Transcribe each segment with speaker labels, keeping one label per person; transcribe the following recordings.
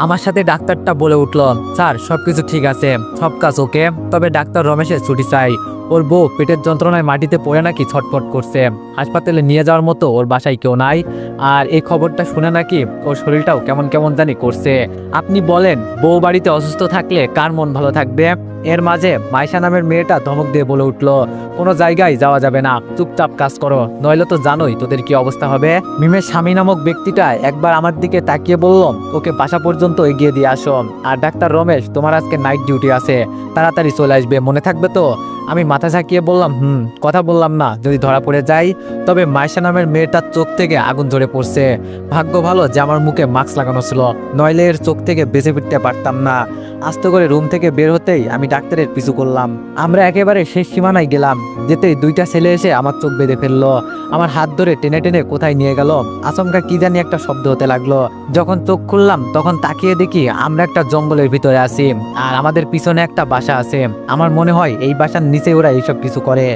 Speaker 1: আমার সাথে ডাক্তারটা বলে উঠল, স্যার সবকিছু ঠিক আছে, সব কাজ ওকে, তবে ডাক্তার রমেশের ছুটি চাই। ওর বউ পেটের যন্ত্রণায় মাটিতে পড়ে নাকি ছটফট করছে, হাসপাতালে নিয়ে যাওয়ার মতো ওর বাসায় কেউ নাই। আর এই খবরটা শুনে নাকি ওর শরীরটাও কেমন কেমন জানি করছে। আপনি বলেন, বউ বাড়িতে অসুস্থ থাকলে কার মন ভালো থাকবে? এর মাঝে মাইশা নামের মেয়েটা ধমক দিয়ে বলে উঠল, কোনো জায়গায় যাওয়া যাবে না, চুপচাপ কাজ করো, নইলে তো জানোই তোদের কি অবস্থা হবে। মিমের স্বামী নামক ব্যক্তিটা একবার আমার দিকে তাকিয়ে বলল, ওকে বাসা পর্যন্ত এগিয়ে দিয়ে আসো। আর ডাক্তার রমেশ, তোমার আজকে নাইট ডিউটি আছে, তাড়াতাড়ি চলে আসবে, মনে থাকবে তো? আমি মাথা ঝাঁকিয়ে বললাম, কথা বললাম না, যদি ধরা পড়ে যাই। তবে মাইশা নামের মেয়েটার চোখ থেকে আগুন ঝরে পড়ছে। ভাগ্য ভালো যে আমার মুখে মাস্ক লাগানো ছিল, নইলে এর চোখ থেকে বেঁচে ফিরতে পারতাম না। আস্তে করে রুম থেকে বের হতেই আমি ডাক্তারের পিছু করলাম। আমরা একেবারে শেষ সীমানায় গেলাম। যেতেই দুইটা ছেলে এসে আমার চোখ বেঁধে ফেললো। আমার হাত ধরে টেনে টেনে কোথায় নিয়ে গেল। আচমকা কি জানি একটা শব্দ হতে লাগলো। যখন চোখ খুললাম তখন তাকিয়ে দেখি আমরা একটা জঙ্গলের ভিতরে আছি, আর আমাদের পিছনে একটা বাসা আছে। আমার মনে হয় এই বাসার নিচে ওরা এইসব কিছু করে।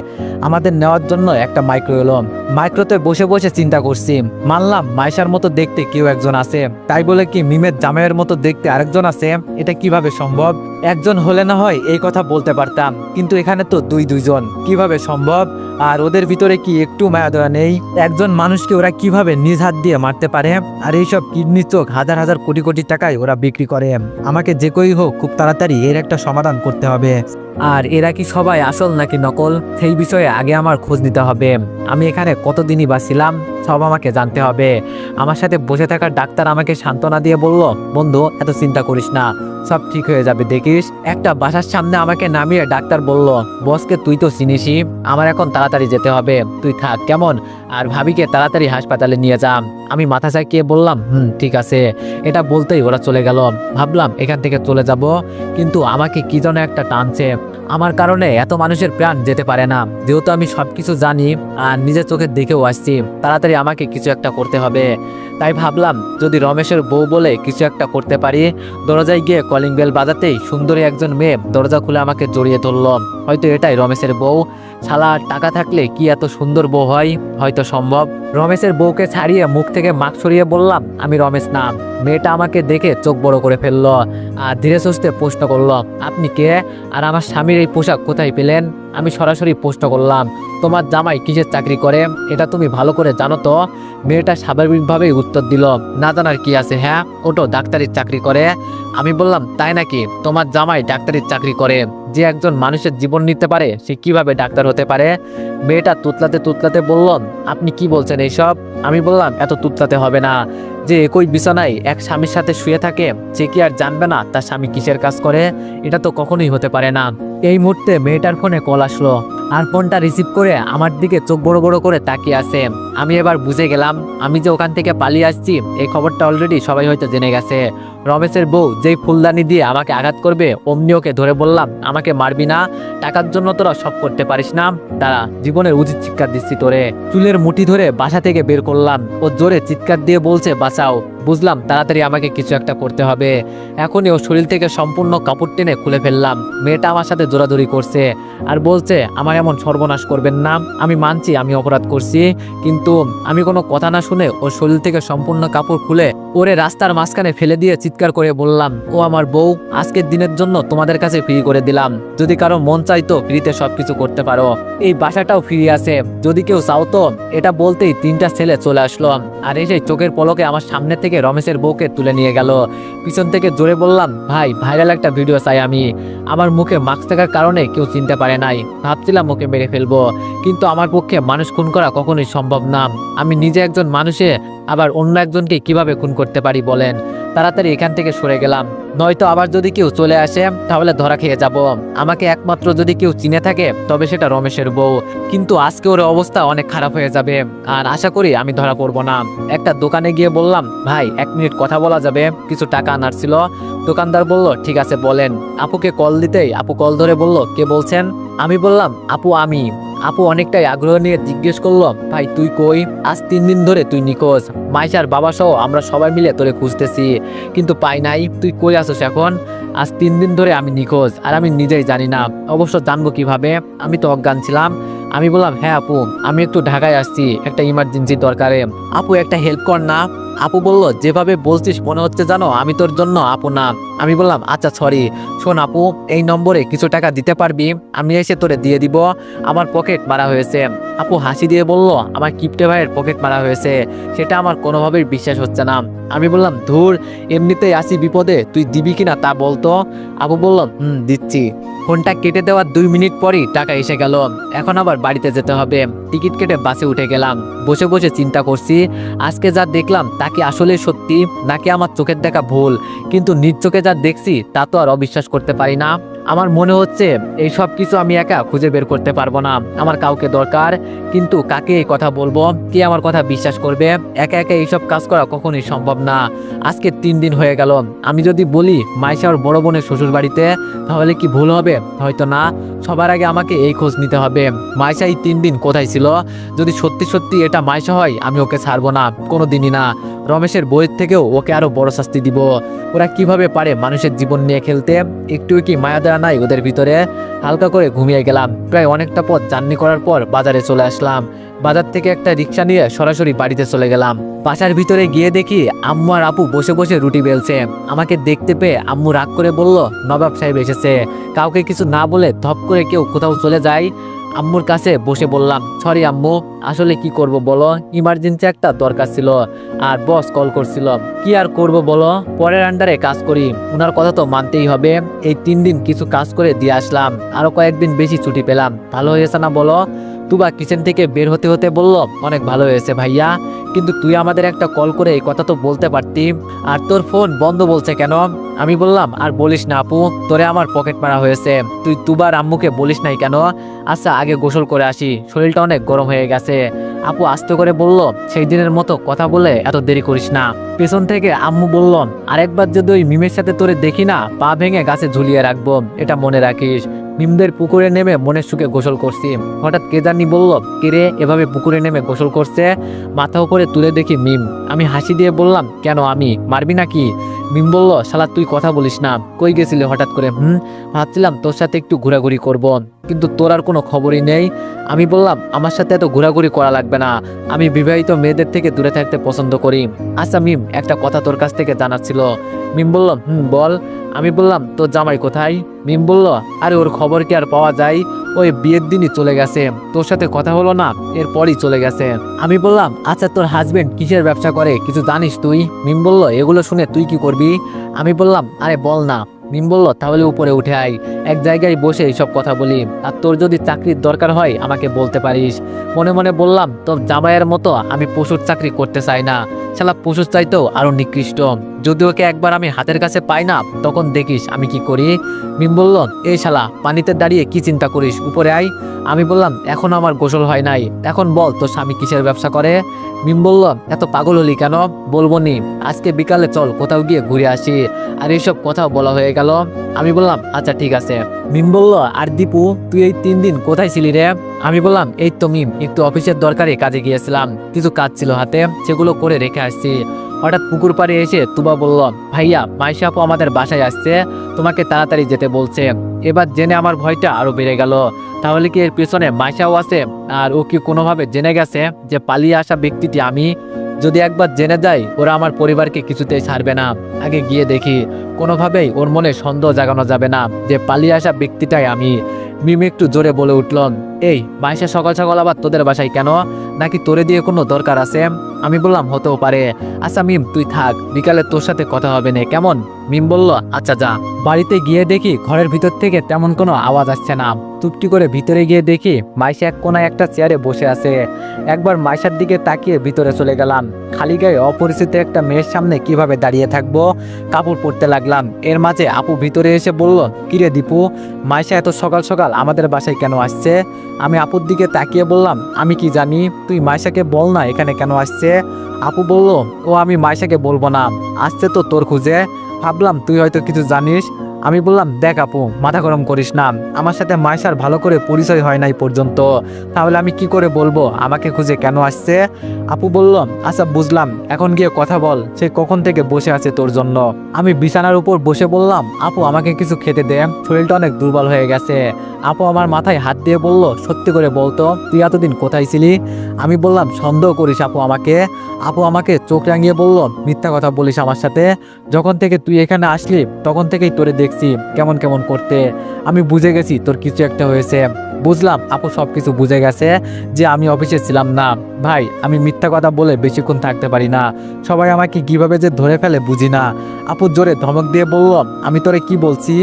Speaker 1: আমাদের নেওয়ার জন্য একটা মাইক্রো এলো। মাইক্রোতে বসে বসে চিন্তা করছি, মানলাম মাইশার মতো দেখতে কেউ একজন আছে, তাই বলে কি মিমের জামাইয়ের মতো দেখতে আরেকজন আছে? এটা কিভাবে সম্ভব? একজন হলে না হয় এই কথা বলতে পারতাম, কিন্তু এখানে তো দুইজন, কিভাবে সম্ভব? আর ওদের ভিতরে কি একটু মায়া দয়া নেই? একজন মানুষকে ওরা কিভাবে নিজ হাত দিয়ে মারতে পারে? আর এইসব কিডনি চোখ হাজার হাজার কোটি কোটি টাকায় ওরা বিক্রি করে। আমাকে যে কই হোক খুব তাড়াতাড়ি এর একটা সমাধান করতে হবে। আর এরা কি সবাই আসল নাকি নকল, সেই বিষয়ে আগে আমার খোঁজ নিতে হবে। আমি এখানে কতদিনই বাঁচছিলাম, সব আমাকে জানতে হবে। আমার সাথে বসে থাকা ডাক্তার আমাকে সান্ত্বনা দিয়ে বলল, বন্ধু এত চিন্তা করিস না, সব ঠিক হয়ে যাবে, দেখিস। একটা বাসার সামনে আমাকে নামিয়ে ডাক্তার বলল, বসকে তুই তো চিনিসই, আমার এখন তাড়াতাড়ি যেতে হবে, তুই থাক কেমন, আর ভাবিকে তাড়াতাড়ি হাসপাতালে নিয়ে যা। আমি মাথা চাকিয়ে বললাম, ঠিক আছে। এটা বলতেই ওরা চলে গেল। ভাবলাম এখান থেকে চলে যাব, কিন্তু আমাকে কি যেন একটা টানছে। আমার কারণে এত মানুষের প্রাণ যেতে পারে না। যেহেতু আমি সবকিছু জানি আর নিজের চোখে দেখেও আসছি, তাড়াতাড়ি আমাকে কিছু একটা করতে হবে। তাই ভাবলাম যদি রমেশের বউ বলে কিছু একটা করতে পারি। দরজায় গিয়ে কলিং বেল বাজাতেই সুন্দরী একজন মেয়ে দরজা খুলে আমাকে জড়িয়ে ধরল। হয়তো এটাই রমেশের বউ। শালা, টাকা থাকলে কি এত সুন্দর বউ হয়? হয়তো সম্ভব। রমেশের বউকে ছাড়িয়ে মুখ থেকে মাস্ক সরিয়ে বললাম, আমি রমেশ না। মেয়েটা আমাকে দেখে চোখ বড় করে ফেললো আর ধীরে সুস্থে প্রশ্ন করলো, আপনি কে? আর আমার স্বামীর এই পোশাক কোথায় পেলেন? আমি সরাসরি প্রশ্ন করলাম, তোমার জামাই কিসের চাকরি করে এটা তুমি ভালো করে জানো তো? মেয়েটা স্বাভাবিকভাবেই উত্তর দিল, না জানার কি আছে, হ্যাঁ ওটো ডাক্তারির চাকরি করে। আমি বললাম, তাই নাকি? তোমার জামাই ডাক্তারির চাকরি করে? যে একজন মানুষের জীবন নিতে পারে সে কিভাবে ডাক্তার হতে পারে? মেয়েটা তুতলাতে তুতলাতে বলল, আপনি কি বলছেন এইসব? আমি বললাম, এত তুতলাতে হবে না। যে একই বিছানায় এক স্বামীর সাথে শুয়ে থাকে, সে কি আর জানবে না তার স্বামী কিসের কাজ করে? এটা তো কখনোই হতে পারে না। এই মুহূর্তে মেয়েটার ফোনে কল আসলো, আর ফোনটা রিসিভ করে আমার দিকে চোখ বড় বড় করে তাকিয়ে আছে। আমি এবার বুঝে গেলাম আমি যে ওখান থেকে পালিয়ে আসছি এই খবরটা অলরেডি সবাই হয়তো জেনে গেছে। রমেশের বউ যেই ফুলদানি দিয়ে আমাকে আঘাত করবে অমনি ওকে ধরে বললাম, আমাকে মারবি না, টাকার জন্য তোরা সব করতে পারিস না, তারা জীবনের উচিত শিক্ষা দিচ্ছি তোরে। চুলের মুঠি ধরে বাসা থেকে বের করলাম। ও জোরে চিৎকার দিয়ে বলছে, বাঁচাও। বুঝলাম তাড়াতাড়ি আমাকে কিছু একটা করতে হবে। এখনই ও শরীর থেকে সম্পূর্ণ কাপড় টেনে খুলে ফেললাম। মেয়েটা আমার সাথে জোরাজোরি করছে আর বলছে, আমার এমন সর্বনাশ করবেন না। আমি মানছি আমি অপরাধ করছি, কিন্তু আমি কোনো কথা না শুনে ওর শরীর থেকে সম্পূর্ণ কাপড় খুলে ওরে রাস্তার মাঝখানে ফেলে দিয়ে চিৎকার করে বললাম, ও আমার বউ, আজকের দিনের জন্য তোমাদের কাছে ফ্রি করে দিলাম। যদি কারো মন চাইতো ফ্রিতে সবকিছু করতে পারো। এই বাসাটাও ফ্রি আছে, যদি কেউ চাও তো। এটা বলতেই তিনটা ছেলে চলে আসলো আর এসে চোখের পলকে আমার সামনে থেকে রমেশের বউকে তুলে নিয়ে গেল। পিছন থেকে জোরে বললাম, ভাই ভাইরাল একটা ভিডিও চাই আমি। আমার মুখে মাস্ক থাকার কারণে কেউ চিনতে পারে নাই। ভাবছিলাম ওকে মেরে ফেলবো, কিন্তু আমার পক্ষে মানুষ খুন করা কখনোই সম্ভব না। আমি নিজে একজন মানুষে আবার অন্য একজনকে কিভাবে খুন করতে পারি বলেন? তাড়াতাড়ি এখান থেকে সরে গেলাম, নয়তো আবার যদি কেউ চলে আসে তাহলে ধরা খেয়ে যাব। আমাকে একমাত্র যদি কেউ চিনে থাকে তবে সেটা রমেশের বউ, কিন্তু আজকে ওর অবস্থা অনেক খারাপ হয়ে যাবে আর আশা করি আমি ধরা পড়বো না। একটা দোকানে গিয়ে বললাম, ভাই 1 মিনিট কথা বলা যাবে, কিছু টাকা আনার ছিল। দোকানদার বলল, ঠিক আছে বলেন। আপুকে কল দিতেই আপু কল ধরে বলল, কে বলছেন? আমি বললাম, আপু আমি। আপু অনেকটাই আগ্রহ নিয়ে জিজ্ঞেস করলো, ভাই তুই কই? আজ 3 দিন ধরে তুই নিখোঁজ। মাইশার বাবা সহ আমরা সবাই মিলে তোরে খুঁজতেছি, কিন্তু পাই নাই। তুই কই আসোস এখন? আজ 3 দিন ধরে আমি নিখোঁজ, আর আমি নিজেই জানি না। অবশ্য জানবো কিভাবে? আমি তো অজ্ঞান ছিলাম। আমি বললাম, হ্যাঁ আপু, আমি একটু ঢাকায় আসছি, একটা ইমার্জেন্সি দরকারে। আপু একটা হেল্প কর না। আপু বলল, যেভাবে বলছিস মনে হচ্ছে জানো আমি তোর জন্য আপু না। আমি বললাম, আচ্ছা সরি। শোন আপু, এই নম্বরে কিছু টাকা দিতে পারবি? আমি এসে তোরে দিয়ে দিব। আমার পকেট মারা হয়েছে। আপু হাসি দিয়ে বলল, আমার কিপটে ভাইয়ের পকেট মারা হয়েছে, সেটা আমার কোনোভাবেই বিশ্বাস হচ্ছে না। আমি বললাম, ধুর, এমনিতেই আসি বিপদে, তুই দিবি কিনা তা বলতো। আপু বলল, দিচ্ছি। ফোনটা কেটে দেওয়ার 2 মিনিট পরই টাকা এসে গেল। এখন আবার বাড়িতে যেতে হবে। টিকিট কেটে বাসে উঠে গেলাম। বসে বসে চিন্তা করছি, আজকে যা দেখলাম তা কি আসলে সত্যি, নাকি আমার চোখের দেখা ভুল। কিন্তু নিজ চোখে যা দেখছি তা তো আর অবিশ্বাস করতে পারি না। আমার মনে হচ্ছে এই সব কিছু আমি একা খুঁজে বের করতে পারবো না, আমার কাউকে দরকার। কিন্তু কাকে এই কথা বলবো, কে আমার কথা বিশ্বাস করবে? একা একা এইসব কাজ করা কখনোই সম্ভব না। আজকে 3 দিন হয়ে গেল। আমি যদি বলি মাইশা ওর বড় বোনের শ্বশুর বাড়িতে, তাহলে কি ভুল হবে? হয়তো না। সবার আগে আমাকে এই খোঁজ নিতে হবে, মাইশা এই 3 দিন কোথায় ছিল। যদি সত্যি সত্যি এটা মাইশা হয়, আমি ওকে ছাড়বো না, কোনো দিনই না। রমেশের বইয়ের থেকেও ওকে আরো বড় শাস্তি দিব। ওরা কিভাবে পারে মানুষের জীবন নিয়ে খেলতে? একটু কি মায়া দেওয়া নাই ওদের ভিতরে? হালকা করে ঘুমিয়ে গেলাম। প্রায় অনেকটা পথ জার্নি করার পর বাজারে চলে আসলাম। বাজার থেকে একটা রিক্সা নিয়ে সরাসরি বাড়িতে চলে গেলাম। বাসার ভিতরে গিয়ে দেখি আম্মু আর আপু বসে বসে রুটি বেলছে। আমাকে দেখতে পেয়ে আম্মু রাগ করে বলল, নবাব সাহেব এসেছে। কাউকে কিছু না বলে ধপ করে কেউ কোথাও চলে যায়। আম্মুর কাছে বসে বললাম, সরি আম্মু, আসলে কি করব বলো, ইমার্জেন্সি একটা দরকার ছিল, আর বস কল করছিল। কি আর করব বলো, পরের আন্ডারে কাজ করি, ওনার কথা তো মানতেই হবে। এই 3 দিন কিছু কাজ করে দিয়ে আসলাম, আরো কয়েকদিন বেশি ছুটি পেলাম। ভালো হয়েছে না বলো? তুবা কিচেন থেকে বের হতে হতে বলল, অনেক ভালো হয়েছে ভাইয়া, কিন্তু তুই আমাদের একটা কল করে এই কথা তো বলতে পারতি। আর তোর ফোন বন্ধ বলছে কেন? আমি বললাম, আর বলিস না আপু, তোরে আমার পকেট মারা হয়েছে, তুই তুবার আম্মুকে বলিস নাই কেন? আচ্ছা আগে গোসল করে আসি, শরীরটা অনেক গরম হয়ে গেছে। আপু আস্তে করে বলল, সেই দিনের মতো কথা বলে এত দেরি করিস না। পেছন থেকে আম্মু বলল, আরেকবার যদি ওই মিমের সাথে তোরে দেখি না, পা ভেঙে গাছে ঝুলিয়ে রাখবো, এটা মনে রাখিস। মিমদের পুকুরে নেমে মনের সুখে গোসল করছি। হঠাৎ কে জানি বলল, কিরে এভাবে পুকুরে নেমে গোসল করছে? মাথা উপরে তুলে দেখি মিম। আমি হাসি দিয়ে বললাম, কেন, আমি মারবি নাকি? মিম বলল, শালা তুই কথা বলিস না, কই গেছিলি হঠাৎ করে? ভাবছিলাম তোর সাথে একটু ঘোরাঘুরি করব, কিন্তু তোর আর কোনো খবরই নেই। আমি বললাম, আমার সাথে এত ঘোরাঘুরি করা লাগবে না, আমি বিবাহিত মেয়েদের থেকে দূরে থাকতে পছন্দ করি। আচ্ছা মিম, একটা কথা তোর কাছ থেকে জানার ছিল। মিম বলল, বল। আমি বললাম, তোর জামাই কোথায়? মিম বলল, আরে ওর খবর কি আর পাওয়া যায়, ওই বিয়ের দিনই চলে গেছে, তোর সাথে কথা হলো না এরপরই চলে গেছে। আমি বললাম, আচ্ছা তোর হাজবেন্ড কিসের ব্যবসা করে, কিছু জানিস তুই? মিম বলল, এগুলো শুনে তুই কি করবি? আমি বললাম, আরে বল না। মিম বলল, তাহলে উপরে উঠে আয়, এক জায়গায় বসে এইসব কথা বলি, আর তোর যদি চাকরির দরকার হয় আমাকে বলতে পারিস। মনে মনে বললাম, তোর জামাইয়ের মতো আমি পশুর চাকরি করতে চাই না, শালা পশুর চাইতেও আরো নিকৃষ্ট। যদি ওকে একবার আমি হাতের কাছে পাই না, তখন দেখিস আমি কি করি। মিম বলল, এই শালা পানিতে দাঁড়িয়ে কি চিন্তা করিস, উপরে আয়। আমি বললাম, এখন আমার গোসল হয় নাই, এখন বল তোর স্বামী কিসের ব্যবসা করে? মিম বলল, এত পাগল হলি কেন? বলবো নি, আজকে বিকালে চল কোথাও গিয়ে ঘুরে আসি। আর এইসব কথাও বলা হয়ে গেল। আমি বললাম, আচ্ছা ঠিক আছে। মিম বলল, আর দীপু, তুই এই 3 দিন কোথায় ছিলি রে? আমি বললাম, এই তো মিম, একটু অফিসের দরকারে কাজে গিয়েছিলাম, কিছু কাজ ছিল হাতে, সেগুলো করে রেখে আসছি। হঠাৎ পুকুর পাড়ে এসে তুবা বলল, ভাইয়া মাইশা আপু আমাদের বাসায় আসছে, তোমাকে তাড়াতাড়ি যেতে বলছে। এবার জেনে আমার ভয়টা আরো বেড়ে গেল। তাহলে কি এর পেছনে মাইশাও আছে? আর ও কি কোনোভাবে জেনে গেছে যে পালিয়ে আসা ব্যক্তিটি আমি? যদি একবার জেনে যায়, ওরা আমার পরিবারকে কিছুতেই ছাড়বে না। আগে গিয়ে দেখি, কোনোভাবেই ওর মনে সন্দেহ জাগানো যাবে না যে পালিয়ে আসা ব্যক্তিটাই আমি। মিম একটু জোরে বলে উঠল, এই মাইশা সকাল সকাল আবার তোদের বাসায় কেন? নাকি তোরে দিয়ে কোনো দরকার আছে? আমি বললাম, হতেও পারে। আচ্ছা মিম তুই থাক, বিকালে তোর সাথে কথা হবে না, কেমন? মিম বলল, আচ্ছা যা। বাড়িতে গিয়ে দেখি ঘরের ভিতর থেকে তেমন কোনো আওয়াজ আসছে না। চুপটি করে ভিতরে গিয়ে দেখি মাইশা এক কোনায় একটা চেয়ারে বসে আছে। একবার মাইশার দিকে তাকিয়ে ভিতরে চলে গেলাম। খালি গায়ে অপরিচিত একটা মেয়ের সামনে কিভাবে দাঁড়িয়ে থাকবো? কাপড় পরতে লাগলাম। এর মাঝে আপু ভিতরে এসে বলল, কিরে দীপু, মাইশা এত সকাল সকাল আমাদের বাসায় কেন আসছে? আমি আপুর দিকে তাকিয়ে বললাম, আমি কি জানি, তুই মাইশাকে বল না এখানে কেন আসছে। আপু বলল, ও আমি মাইশাকে বলবো না, আসছে তো তোর খুঁজে। ভাবলাম তুই হয়তো কিছু জানিস। আমি বললাম, দেখ আপু, মাথা গরম করিস না, আমার সাথে মাইশার ভালো করে পরিচয় হয় নাই পর্যন্ত, তাহলে আমি কি করে বলবো আমাকে খুঁজে কেন আসছে। আপু বলল, আচ্ছা বুঝলাম, এখন গিয়ে কথা বল, সে কখন থেকে বসে আছে তোর জন্য। আমি বিছানার উপর বসে বললাম, আপু আমাকে কিছু খেতে দে, শরীরটা অনেক দুর্বল হয়ে গেছে। আপু আমার মাথায় হাত দিয়ে বলল, সত্যি করে বলতো তুই এতদিন কোথায় ছিলি। আমি বললাম, সন্দেহ করিস আপু আমাকে। আপু আমাকে চোখ রাঙিয়ে বলল, মিথ্যা কথা বলিস আমার সাথে, যখন থেকে তুই এখানে আসলি তখন থেকেই তোরে দেখছি কেমন কেমন করতে। আমি বুঝে গেছি তোর কিছু একটা হয়েছে। বুঝলাম আপু সব কিছু বুঝে গেছে যে আমি অফিসে ছিলাম না। ভাই, আমি মিথ্যা কথা বলে বেশিক্ষণ থাকতে পারি না, সবাই আমাকে কিভাবে যে ধরে ফেলে বুঝি না। আপু জোরে ধমক দিয়ে বলল, আমি তোরে কি বলছি।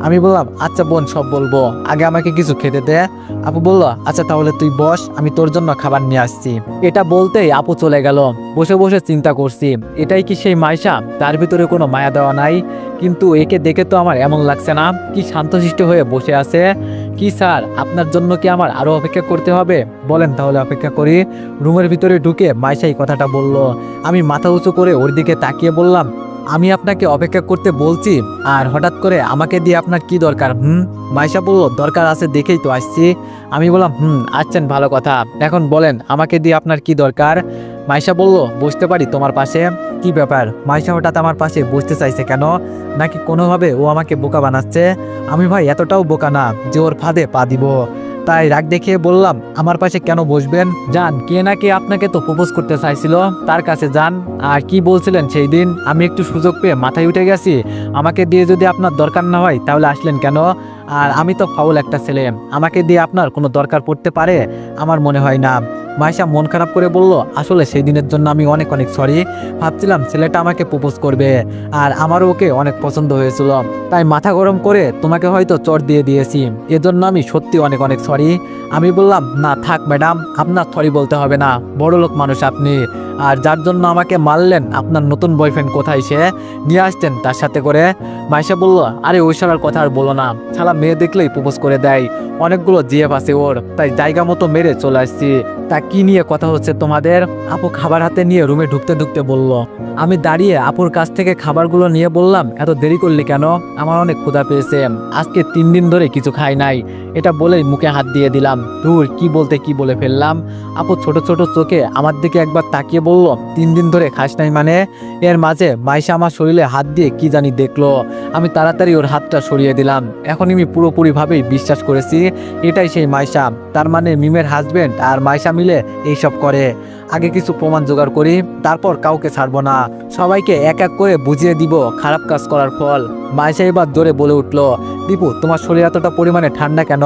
Speaker 1: আমি বললাম, আচ্ছা বোন, সব বলবো, আগে আমাকে কিছু খেতে দে। আপু বলল, আচ্ছা তাহলে তুই বস, আমি তোর জন্য খাবার নিয়ে আসছি। এটা বলতেই আপু চলে গেল। বসে বসে চিন্তা করছি, এটাই কি সেই মাইশা, তার ভিতরে কোনো মায়া দেওয়া নাই, কিন্তু একে দেখে তো আমার এমন লাগছে না, কি শান্তশিষ্ট হয়ে বসে আছে। কি স্যার, আপনার জন্য কি আমার আরো অপেক্ষা করতে হবে? বলেন তাহলে অপেক্ষা করি। রুমের ভিতরে ঢুকে মাইশাই কথাটা বলল। আমি মাথা উঁচু করে ওর দিকে তাকিয়ে বললাম, আমি আপনাকে অপেক্ষা করতে বলছি, আর হঠাৎ করে আমাকে দিয়ে আপনার কি দরকার? মাইশা বলল, দরকার আছে দেখেই তো আসছি। আমি বললাম, আসছেন ভালো কথা, এখন বলেন আমাকে দিয়ে আপনার কি দরকার। মাইশা বলল, বসতে পারি তোমার পাশে? কি ব্যাপার, মাইশা হঠাৎ আমার পাশে বসতে চাইছে কেন? নাকি কোনোভাবে ও আমাকে বোকা বানাচ্ছে? আমি ভাই এতটাও বোকা না যে ওর ফাঁদে পা দিব। তাই রাগ দেখিয়ে বললাম, আমার পাশে কেন বসবেন? যান, কে না কে আপনাকে তো প্রপোজ করতে চাইছিল, তার কাছে যান। আর কি বলছিলেন সেই দিন? আমি একটু সুযোগ পেয়ে মাথায় উঠে গেছি, আমাকে দিয়ে যদি আপনার দরকার না হয় তাহলে আসলেন কেন? আর আমি তো ফাউল একটা ছেলে, আমাকে দিয়ে আপনার কোনো দরকার পড়তে পারে? আমার মনে হয় না। মাইশা মন খারাপ করে বলল, আসলে সেই দিনের জন্য আমি অনেক অনেক সরি, ভাবছিলাম ছেলেটা আমাকে প্রপোজ করবে, আর আমারও ওকে অনেক পছন্দ হয়েছিল, তাই মাথা গরম করে তোমাকে হয়তো চট দিয়ে দিয়েছি, এজন্য আমি সত্যি অনেক অনেক সরি। আমি বললাম, না থাক ম্যাডাম, আপনার সরি বলতে হবে না, বড়লোক মানুষ আপনি। আর যার জন্য আমাকে মারলেন, আপনার নতুন বয়ফ্রেন্ড কোথায়, সে নিয়ে আসতেন তার সাথে করে। মাইশা বলল, আরে ওই শালার কথা আর বলো না, শালা মেয়ে দেখলেই প্রপোজ করে দেয়, অনেকগুলো জিএফ আছে ওর, তাই জায়গা মতো মেরে চলে আসছি। তা কি নিয়ে কথা হচ্ছে তোমাদের? আপু খাবার হাতে নিয়ে রুমে ঢুকতে ঢুকতে বলল। আমি দাঁড়িয়ে আপুর কাছ থেকে খাবারগুলো নিয়ে বললাম, এত দেরি করলি কেন? আমার অনেক ক্ষুধা পেয়েছে, আজকে 3 দিন ধরে কিছু খাই নাই। এটা বলেই মুখে হাত দিয়ে দিলাম। দূর, কি বলতে কি বলে ফেললাম। আপু ছোট ছোট চোখে আমার দিকে একবার তাকিয়ে বলল, 3 দিন ধরে খাস নাই মানে? এর মাঝে মাইশা আমার শরীরে হাত দিয়ে কি জানি দেখলো, আমি তাড়াতাড়ি ওর হাতটা সরিয়ে দিলাম। এখন আমি পুরোপুরিভাবেই বিশ্বাস করেছি এটাই সেই মাইশা, তার মানে মিমের হাজবেন্ড আর মাইশা মিলে এইসব করে। আগে কিছু প্রমাণ জোগাড় করি, তারপর কাউকে ছাড়বো না, সবাইকে এক এক করে বুঝিয়ে দিব খারাপ কাজ করার ফল। মাইশা এবার জোরে বলে উঠলো, দীপু তোমার শরীর এতটা পরিমাণে ঠান্ডা কেন?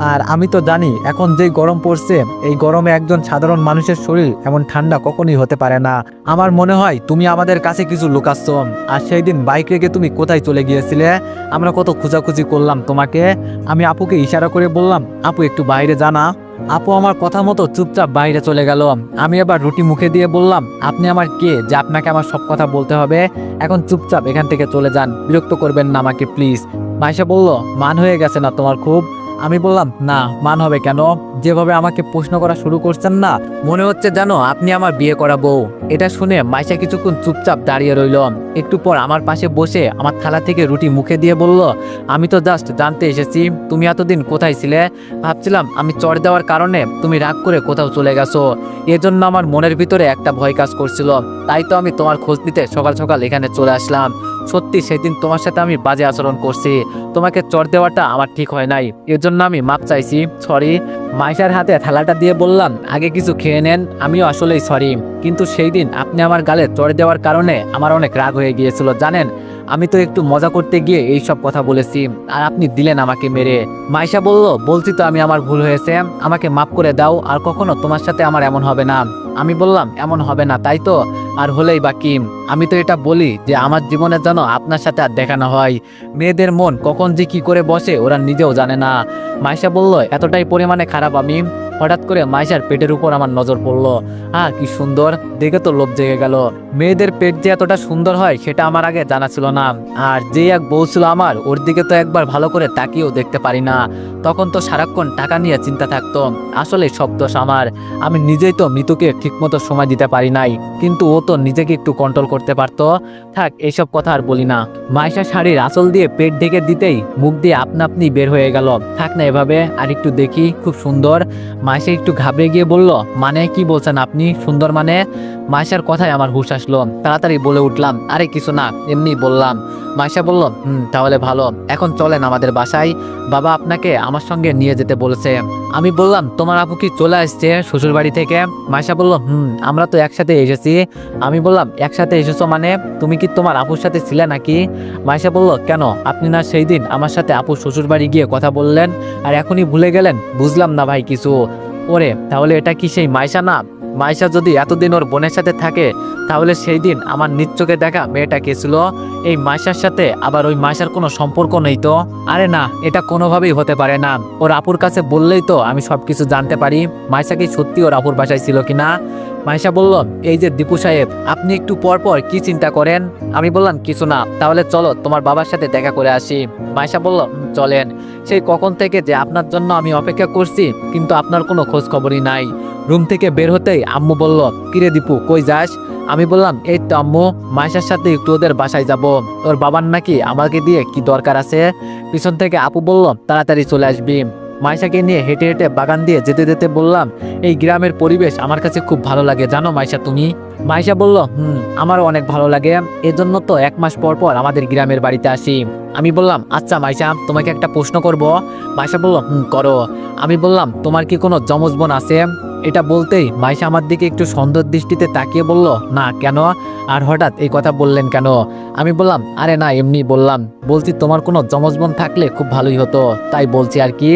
Speaker 1: আর আমি তো জানি এখন যেই গরম পড়ছে, এই গরমে একজন সাধারণ মানুষের শরীর এমন ঠান্ডা কখনোই হতে পারে না। আমার মনে হয় তুমি আমাদের কাছে কিছু লুকাচ্ছ। আর সেই দিন বাইক রেখে তুমি কোথায় চলে গিয়েছিলে? আমরা কত খোঁজাখুঁজি করলাম তোমাকে। আমি আপুকে ইশারা করে বললাম, আপু একটু বাইরে জানা। আপু আমার কথা মতো চুপচাপ বাইরে চলে গেল। আমি এবার রুটি মুখে দিয়ে বললাম, আপনি আমার কে যে আপনাকে আমার সব কথা বলতে হবে? এখন চুপচাপ এখান থেকে চলে যান, বিরক্ত করবেন না আমাকে প্লিজ। মাইশা বলল, মান হয়ে গেছে না তোমার খুব? আমি বললাম, না মান হবে কেন? যেভাবে আমাকে প্রশ্ন করা শুরু করছেন না, মনে হচ্ছে জানো আপনি আমার বিয়ে করা বউ। এটা শুনে মাইশা কিছুক্ষণ চুপচাপ দাঁড়িয়ে রইল। একটু পর আমার পাশে বসে আমার থালা থেকে রুটি মুখে দিয়ে বলল, আমি তো জাস্ট জানতে এসেছি তুমি এতদিন কোথায় ছিলে। ভাবছিলাম আমি চড় দেওয়ার কারণে তুমি রাগ করে কোথাও চলে গেছো, এজন্য আমার মনের ভিতরে একটা ভয় কাজ করছিল, তাই তো আমি তোমার খোঁজ নিতে সকাল সকাল এখানে চলে আসলাম। সত্যি সেদিন তোমার সাথে আমি বাজে আচরণ করছি, তোমাকে চড় দেওয়াটা আমার ঠিক হয় নাই, এজন্য আমি মাপ চাইছি, সরি। মাইশার হাতে থালাটা দিয়ে বললাম, আগে কিছু খেয়ে নেন, আমিও আসলেই সরি, কিন্তু সেই দিন আপনি আমার গালে চড় দেওয়ার কারণে আমার অনেক রাগ হয়ে গিয়েছিল জানেন। আমি তো একটু মজা করতে গিয়ে এই সব কথা বলেছি, আর আপনি দিলেন আমাকে মেরে। মাইশা বলল, বলছি তো আমি আমার ভুল হয়েছে, আমাকে মাফ করে দাও, আর কখনো তোমার সাথে আমার এমন হবে না। আমি বললাম, এমন হবে না তাই তো? আর হলেই বা কি, আমি তো এটা বলি যে আমার জীবনে যেন আপনার সাথে আর দেখানো হয়। মেয়েদের মন কখন যে কি করে বসে ওরা নিজেও জানে না। মাইশা বলল, এতটাই পরিমাণে খারাপ আমি? হঠাৎ করে মাইশার পেটের উপর আমার নজর পড়লো। কি সুন্দর, দেখে তো লোভ জেগে গেল। মেয়েদের পেট যে এতটা সুন্দর হয় সেটা আমার আগে জানা ছিল না। আর যে এক বউ ছিল আমার, ওর দিকে তো একবার ভালো করে তাকিয়েও দেখতে পারি না। তখন তো সারাক্ষণ টাকা নিয়ে চিন্তা থাকতো। আসলে সব দোষ আমার। আমি নিজেই তো মৃতুকে ঠিকমতো সময় দিতে পারি নাই, কিন্তু ও তো নিজেকে একটু কন্ট্রোল করতে পারতো। থাক, এইসব কথা আর বলি না। মাইশা শাড়ির আঁচল দিয়ে পেট ঢেকে দিতেই মুখ দিয়ে আপনা আপনি বের হয়ে গেল। থাক না এভাবে, আর একটু দেখি, খুব সুন্দর। মাইশা একটু ঘাবড়ে গিয়ে বলল, মানে কি বলছেন আপনি সুন্দর মানে? মাইশার কথায় আমার হুঁশ আসলো। তাড়াতাড়ি বলে উঠলাম, আরে কিছু না, এমনি বললাম। মাইশা বলল, তাহলে ভালো, এখন চলেন আমাদের বাসায়, বাবা আপনাকে আমার সঙ্গে নিয়ে যেতে বলেছে। আমি বললাম, তোমার আপু কি চলে আসছে শ্বশুর বাড়ি থেকে? মাইশা বলল, আমরা তো একসাথে এসেছি। আমি বললাম, একসাথে এসেছো মানে? তুমি কি তোমার আপুর সাথে ছিলে নাকি? মাইশা বলল, কেন, আপনি না সেই দিন আমার সাথে আপুর শ্বশুর বাড়ি গিয়ে কথা বললেন, আর এখনই ভুলে গেলেন? বুঝলাম না ভাই কিছু। ওরে, তাহলে এটা কি সেই মাইশা না? মাইশা যদি এতদিন ওর বোনের সাথে থাকে, তাহলে সেই দিন আমার নিজ চোখে দেখা মেয়েটা কে ছিল? এই মাইশার সাথে আবার ওই মাইশার কোনো সম্পর্ক নেই তো? আরে না, এটা কোনোভাবেই হতে পারে না। ওর আপুর কাছে বললেই তো আমি সবকিছু জানতে পারি। মাইশা কি সত্যি ওর আপুর বাসায় ছিল কিনা? মাইশা বলল, এই যে দীপু সাহেব, আপনি একটু পর পর কি চিন্তা করেন? আমি বললাম, কিছু না। তাহলে চলো তোমার বাবার সাথে দেখা করে আসি। মাইশা বলল, চলেন। সেই কখন থেকে যে আপনার জন্য আমি অপেক্ষা করছি, কিন্তু আপনার কোনো খোঁজ খবরই নাই। রুম থেকে বের হতেই আম্মু বলল, কিরে দীপু, কই যাস? আমি বললাম, এই তো আম্মু, মাইশার সাথে একটু ওদের বাসায় যাব। ওর বাবার নাকি আমাকে দিয়ে কি দরকার আছে। পিছন থেকে আপু বলল, তাড়াতাড়ি চলে আসবি। মাইশাকে নিয়ে হেঁটে হেঁটে বাগান দিয়ে যেতে যেতে বললাম, এই গ্রামের পরিবেশ আমার কাছে খুব ভালো লাগে জানো মাইশা তুমি? মাইশা বলল, আমারও অনেক ভালো লাগে, এজন্য তো 1 মাস পর পর আমাদের গ্রামের বাড়িতে আসি। আমি বললাম, আচ্ছা মাইশা, তোমাকে একটা প্রশ্ন করব। মাইশা বলল, করো। আমি বললাম, তোমার কি কোনো যমজ বোন আছে? এটা বলতেই মাইশা আমার দিকে একটু সন্দেহ দৃষ্টিতে তাকিয়ে বলল, না, কেন? আর হঠাৎ এই কথা বললেন কেন? আমি বললাম, আরে না, এমনি বললাম। বলছি তোমার কোনো যমজ বোন থাকলে খুব ভালোই হতো, তাই বলছি আর কি।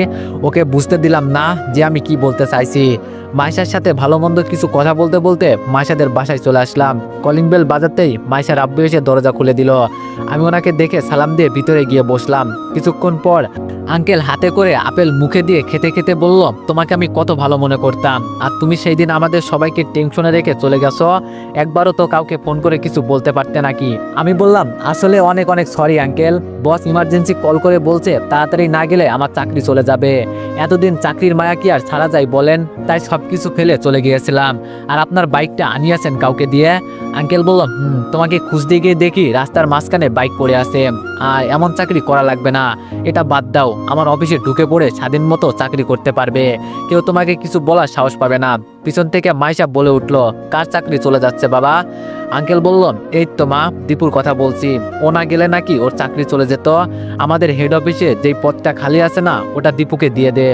Speaker 1: ওকে বুঝতে দিলাম না যে আমি কি বলতে চাইছি। মাইশার সাথে ভালো মন্দ কিছু কথা বলতে বলতে মাইশাদের বাসায় চলে আসলাম। কলিং বেল বাজাতেই মাইশার আব্বু এসে দরজা খুলে দিল। আমি ওনাকে দেখে সালাম দিয়ে ভিতরে গিয়ে বসলাম। কিছুক্ষণ পর আঙ্কেল হাতে করে আপেল মুখে দিয়ে খেতে খেতে বলল, তোমাকে আমি কত ভালো মনে করতাম, আর তুমি সেই দিন আমাদের সবাইকে টেনশনে রেখে চলে গেছো। একবারও তো কাউকে ফোন করে কিছু বলতে পারতে নাকি? আমি বললাম, আসলে অনেক অনেক সরি আঙ্কেল, বস ইমার্জেন্সি কল করে বলছে তাড়াতাড়ি না গেলে আমার চাকরি চলে যাবে। এতদিন চাকরির মায়া কি আর ছাড়া যায় বলেন? তাই সবকিছু ফেলে চলে গিয়েছিলাম। আর আপনার বাইকটা আনিয়েছেন কাউকে দিয়ে? আঙ্কেল বলল, তোমাকে খুঁজতে গিয়ে দেখি রাস্তার মাঝখানে বাইক পড়ে আছে। আর এমন চাকরি করা লাগবে না, এটা বাদ দাও। আমার অফিসে ঢুকে পড়ে স্বাধীন মতো চাকরি করতে পারবে, কেউ তোমাকে কিছু বলার সাহস পাবে না। পিছন থেকে মাইশা বলে উঠলো, কার চাকরি চলে যাচ্ছে বাবা? আঙ্কেল বলল, এই তো মা, দীপুর কথা বলছি। ও না গেলে নাকি ওর চাকরি চলে যেত। আমাদের হেড অফিসে যেই পদটা খালি আছে না, ওটা দীপুকে দিয়ে দে।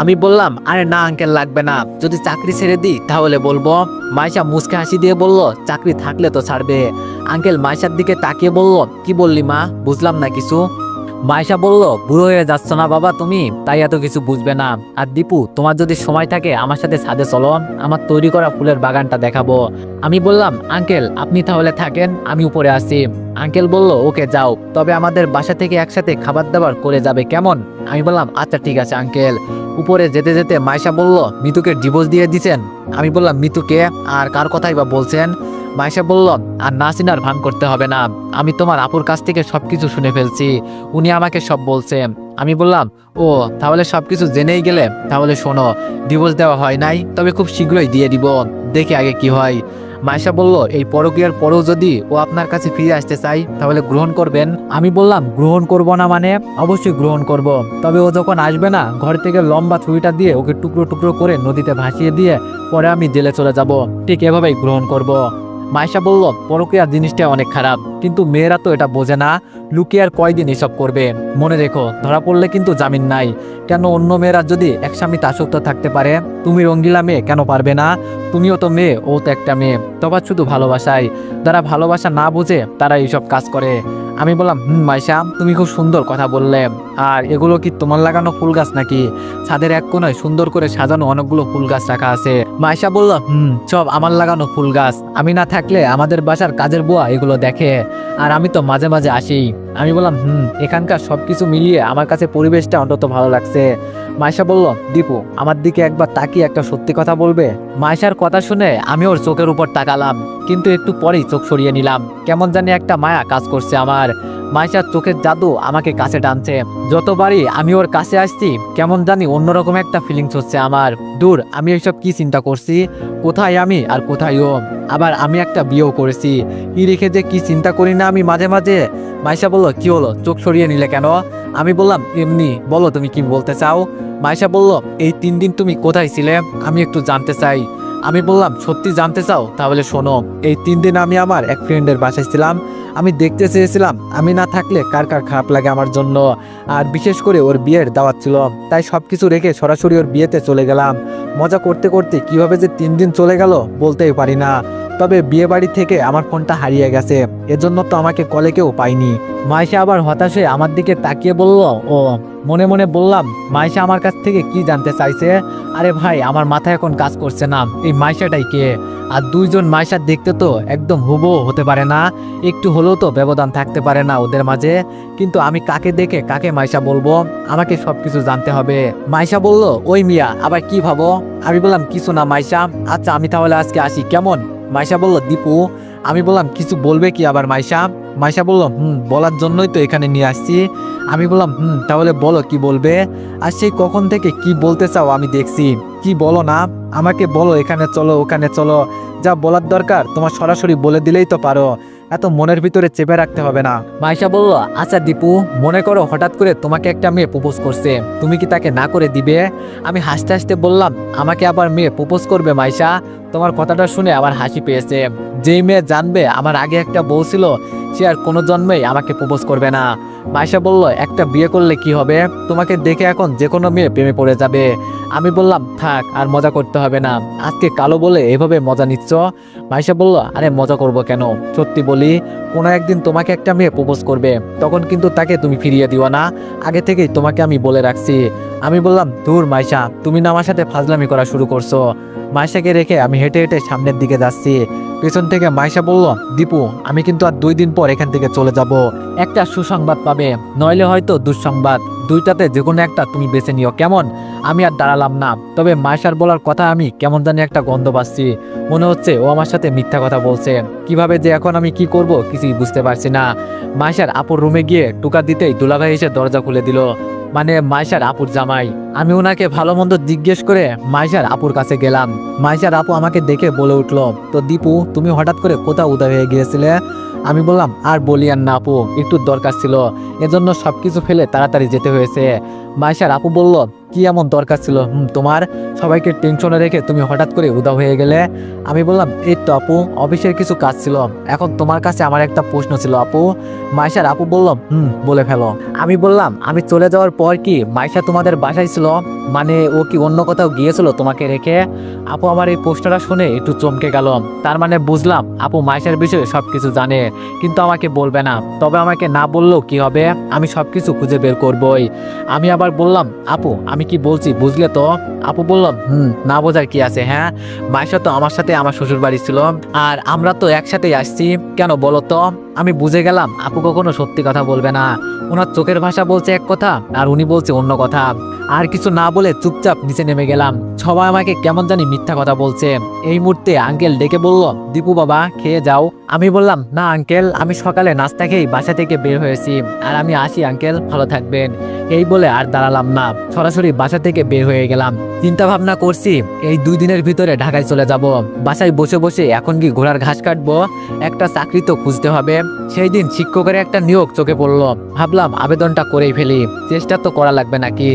Speaker 1: আমি বললাম, আরে না আঙ্কেল, লাগবে না। যদি চাকরি ছেড়ে দিই তাহলে বলবো। মাইশা মুচকে হাসি দিয়ে বলল, চাকরি থাকলে তো ছাড়বে। আঙ্কেল মাইশার দিকে তাকিয়ে বলল, কি বললি মা, বুঝলাম না কিছু। মাইশা বলল, বুড়ো হয়ে যাচ্ছ না বাবা তুমি, তাই এত কিছু বুঝবে না। আর দীপু, তোমার যদি সময় থাকে আমার সাথে ছাদে চলো, আমার তৈরি করা ফুলের বাগানটা দেখাবো। আমি বললাম, আঙ্কেল আপনি তাহলে থাকেন, আমি উপরে আসি। আঙ্কেল বলল, ওকে যাও, তবে আমাদের বাসা থেকে একসাথে খাবার দাবার করে যাবে, কেমন? আমি বললাম, আচ্ছা ঠিক আছে আঙ্কেল। উপরে যেতে যেতে মাইশা বলল, মিতুকে ডিভোর্স দিয়ে দিছেন? আমি বললাম, মিতুকে? আর কার কথাই বা বলছেন? মাইশা বলল, আর নাসিনার ভান করতে হবে না, আমি তোমার আপুর কাছ থেকে সবকিছু শুনে ফেলছি, উনি আমাকে সব বলছে। আমি বললাম, ও তাহলে সবকিছু জেনেই গেলে, তাহলে শোনো, ডিভোর্স দেওয়া হয় নাই, তবে খুব শীঘ্রই দিয়ে দিব, দেখি আগে কি হয়। মাইশা বলল, এই পরকীয়ার পরেও যদি ও আপনার কাছে ফিরে আসতে চাই তাহলে গ্রহণ করবেন? আমি বললাম, গ্রহণ করব না মানে? অবশ্যই গ্রহণ করব, তবে ও যখন আসবে না, ঘর থেকে লম্বা ছুরিটা দিয়ে ওকে টুকরো টুকরো করে নদীতে ভাসিয়ে দিয়ে পরে আমি জেলে চলে যাব, ঠিক এভাবেই গ্রহণ করব। মাইশা বলল, পরকীয়া জিনিসটা অনেক খারাপ, কিন্তু মেয়েরা তো এটা বোঝে না, লুকিয়ে আর কয়দিন এসব করবে। মনে রেখো, ধরা পড়লে কিন্তু জামিন নাই। কেন অন্য মেয়েরা যদি এক স্বামীতে আসক্ত থাকতে পারে, তুমি রঙ্গিলা মেয়ে কেন পারবে না? তুমিও তো মেয়ে, ও তো একটা মেয়ে, তফাৎ শুধু ভালোবাসায়। যারা ভালোবাসা না বুঝে তারা এইসব কাজ করে। আমি বললাম, মাইশা, তুমি খুব সুন্দর কথা বললে। আর এগুলো কি তোমার লাগানো ফুল গাছ নাকি? ছাদের এক কোণায় সুন্দর করে সাজানো অনেকগুলো ফুল গাছ রাখা আছে। মাইশা বলল, সব আমার লাগানো ফুল গাছ, আমি না থাকলে আমাদের বাসার কাজের বুয়া এগুলো দেখে, আর আমি তো মাঝে মাঝে আসি। আমি বললাম, এখানকার সবকিছু মিলিয়ে আমার কাছে পরিবেশটা অন্তত ভালো লাগছে। মাইশা বলল, দীপু আমার দিকে একবার তাকিয়ে একটা সত্যি কথা বলবে? মাইশার কথা শুনে আমি ওর চোখের উপর তাকালাম, কিন্তু একটু পরেই চোখ সরিয়ে নিলাম। কেমন জানি একটা মায়া কাজ করছে আমার। মাইশার চোখের জাদু আমাকে কাছে টানছে। যতবারই আমি ওর কাছে আসছি কেমন জানি অন্যরকম একটা ফিলিংস হচ্ছে আমার। দূর, আমি এইসব কি চিন্তা করছি, কোথায় আমি আর কোথায় ও? আবার আমি একটা বিয়েও করেছি, কি রেখে যে কি চিন্তা করি না আমি মাঝে মাঝে। মাইশা বলল, কি হলো, চোখ সরিয়ে নিলে কেন? আমি বললাম, এমনি, বলো তুমি কি বলতে চাও। মাইশা বলল, এই 3 দিন তুমি কোথায় ছিলে আমি একটু জানতে চাই। আমি বললাম, সত্যি জানতে চাও? তাহলে শোনো, এই 3 দিন আমি আমার এক ফ্রেন্ডের বাসায় ছিলাম। আমি দেখতে চেয়েছিলাম আমি না থাকলে কার কার খারাপ লাগে আমার জন্য, আর বিশেষ করে ওর বিয়ের দাওয়াত ছিল, তাই সব কিছু রেখে সরাসরি ওর বিয়েতে চলে গেলাম। মজা করতে করতে কিভাবে যে 3 দিন চলে গেল বলতেই পারি না। তবে বিয়ে বাড়ি থেকে আমার ফোনটা হারিয়ে গেছে, এজন্য তো আমাকে কলে কেউ পাইনি। মাইশা আবার হতাশ হয়ে আমার দিকে তাকিয়ে বলল, ও। মনে মনে বললাম, মাইশা আমার কাছ থেকে কি জানতে চাইছে? আরে ভাই, আমার মাথায় এখন কাজ করছে না, এই মাইশাটাই কে? আর 2 জন মাইশার দেখতে তো একদম হুবহু হতে পারে না, একটু হলেও তো ব্যবধান থাকতে পারে না ওদের মাঝে। কিন্তু আমি কাকে দেখে কাকে মাইশা বলবো? আমাকে সবকিছু জানতে হবে। মাইশা বলল, ওই মিয়া, আবার কি ভাবো? আমি বললাম, কিছু না মাইশা। আচ্ছা, আমি তাহলে আজকে আসি, কেমন? মাইশা বলল, দীপু। আমি বললাম, কিছু বলবে কি আবার মাইশা? মাইশা বলল, বলার জন্যই তো এখানে নিয়ে আসছি। আমি বললাম, তাহলে বলো কি বলবে। আর সেই কখন থেকে কি বলতে চাও আমি দেখছি, কি বলো না? আমাকে বলো, এখানে চলো ওখানে চলো, যা বলার দরকার তোমার সরাসরি বলে দিলেই তো পারো, এত মনের ভিতরে চেপে রাখতে হবে না। মাইশা বলল, আচ্ছা দীপু, মনে করো হঠাৎ করে তোমাকে একটা মেয়ে প্রপোজ করছে, তুমি কি তাকে না করে দিবে? আমি হাসতে হাসতে বললাম, আমাকে আবার মেয়ে প্রপোজ করবে মাইশা? তোমার কথাটা শুনে আমার হাসি পেয়েছে। যেই মেয়ে জানবে আমার আগে একটা বউ ছিল, সে আর কোনো জন্মেই আমাকে প্রপোজ করবে না। মাইশা বলল, একটা বিয়ে করলে কি হবে? তোমাকে দেখে এখন যে কোনো মেয়ে প্রেমে পড়ে যাবে। আমি বললাম, থাক, আর মজা করতে হবে না, আজকে কালো বলে এভাবে মজা নিচ্ছ। মাইশা বলল, আরে মজা করব কেন, সত্যি বলি, কোনো একদিন তোমাকে একটা মেয়ে প্রপোজ করবে, তখন কিন্তু তাকে তুমি ফিরিয়ে দিও না, আগে থেকেই তোমাকে আমি বলে রাখছি। আমি বললাম, ধুর মাইশা, তুমি না আমার সাথে ফাজলামি করা শুরু করছো। মাইশাকে রেখে আমি হেঁটে হেঁটে সামনের দিকে যাচ্ছি। পেছন থেকে মাইশা বলল, দীপু, আমি কিন্তু আর 2 দিন পর এখান থেকে চলে যাব। একটা সুসংবাদ পাবে, নইলে হয়তো দুঃসংবাদ, দুইটাতে যে কোনো একটা তুমি বেছে নিও, কেমন? আমি আর দাঁড়ালাম না। তবে মাইশার বলার কথা আমি কেমন জানি একটা গন্ধ পাচ্ছি, মনে হচ্ছে ও আমার সাথে মিথ্যা কথা বলছে। কিভাবে যে এখন আমি কি করব কিছুই বুঝতে পারছি না। মাইশার আপুর রুমে গিয়ে টুকা দিতেই দুলাভাই এসে দরজা খুলে দিল, মানে মাইশার আপুর জামাই। আমি ওনাকে ভালো মন্দ জিজ্ঞেস করে মাইশার আপুর কাছে গেলাম। মাইশার আপু আমাকে দেখে বলে উঠলো, তো দীপু, তুমি হঠাৎ করে কোথাও উদয় হয়ে গিয়েছিলে? আমি বললাম, আর বলিয়ান না আপু, একটু দরকার ছিল, এজন্য সবকিছু ফেলে তাড়াতাড়ি যেতে হয়েছে। মাইশার আপু বলল, কি এমন দরকার ছিল তোমার? সবাইকে টেনশনে রেখে তুমি হঠাৎ করে উদাও হয়ে গেলে। আমি বললাম, এই তো আপু, অফিসের কিছু কাজ ছিল, এখন তোমার কাছে আমার একটা প্রশ্ন ছিল আপু। মাইশার আপু বলল, বলে ফেলো। আমি বললাম, আমি চলে যাওয়ার পর কি মাইশা তোমাদের বাসায় ছিল? মানে ও কি অন্য কোথাও গিয়েছিল তোমাকে রেখে? আপু আমার এই প্রশ্নটা শুনে একটু চমকে গেল। তার মানে বুঝলাম আপু মাইশার বিষয়ে সবকিছু জানে, কিন্তু আমাকে বলবে না। তবে আমাকে না বললেও কি হবে, আমি সবকিছু খুঁজে বের করবই। আমি আবার বললাম, আপু আমি কি বলছি বুঝলে তো? আপু বললাম, না বোঝার কি আছে, হ্যাঁ, মাইশা তো আমার সাথে আমার শ্বশুর বাড়ি ছিল, আর আমরা তো একসাথেই আসছি, কেন বলো তো? আমি বুঝে গেলাম আপু কখনো সত্যি কথা বলবে না, ওনার চোখের ভাষা বলছে এক কথা আর উনি বলছে অন্য কথা। আর কিছু না বলে চুপচাপ নিচে নেমে গেলাম। সবাই আমাকে কেমন জানি মিথ্যা কথা বলছে। এই মুহূর্তে আঙ্কেল ডেকে বলল, দীপু বাবা, খেয়ে যাও। আমি বললাম, না আঙ্কেল, আমি সকালে নাস্তা খেয়েই বাসা থেকে বের হয়েছি, আর আমি আসি আঙ্কেল, ভালো থাকবেন। এই বলে আর দাঁড়ালাম না, সরাসরি বাসা থেকে বের হয়ে গেলাম। চিন্তা ভাবনা করছি এই 2 দিনের ভিতরে ঢাকায় চলে যাব। বাসায় বসে বসে এখন কি ঘোড়ার ঘাস কাটবো? একটা চাকরি তো খুঁজতে হবে। সেই দিন শিক্ষকের একটা নিয়োগ চোখে পড়লো, ভাবলাম আবেদনটা করেই ফেলি, চেষ্টা তো করা লাগবে নাকি।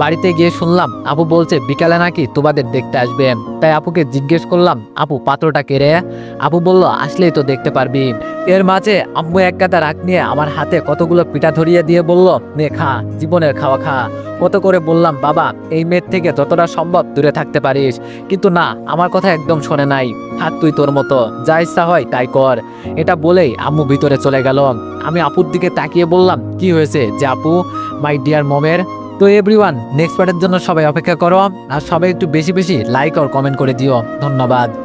Speaker 1: বাড়িতে গিয়ে শুনলাম আপু বলছে বিকালে নাকি তোমাদের দেখতে আসবে। তাই আপুকে জিজ্ঞেস করলাম, আপু পাত্রটা কে রে? আপু বলল, আসলেই তো দেখতে পারবি। এর মাঝে আম্মু এক গাদা রাগ নিয়ে আমার হাতে কতগুলো পিঠা ধরিয়ে দিয়ে বলল, নে খা, জীবনের খাওয়া খা। কত করে বললাম, বাবা এই মেয়ের থেকে যতটা সম্ভব দূরে থাকতে পারিস, কিন্তু না, আমার কথা একদম শোনে নাই। থাক তুই তোর মতো, যা ইচ্ছা হয় তাই কর। এটা বলেই আম্মু ভিতরে চলে গেল। আমি আপুর দিকে তাকিয়ে বললাম, কি হয়েছে যে আপু, মাই ডিয়ার মমের? তো এভরিওয়ান, নেক্সট পার্টের জন্য সবাই অপেক্ষা করো, আর সবাই একটু বেশি বেশি লাইক আর কমেন্ট করে দিও। ধন্যবাদ।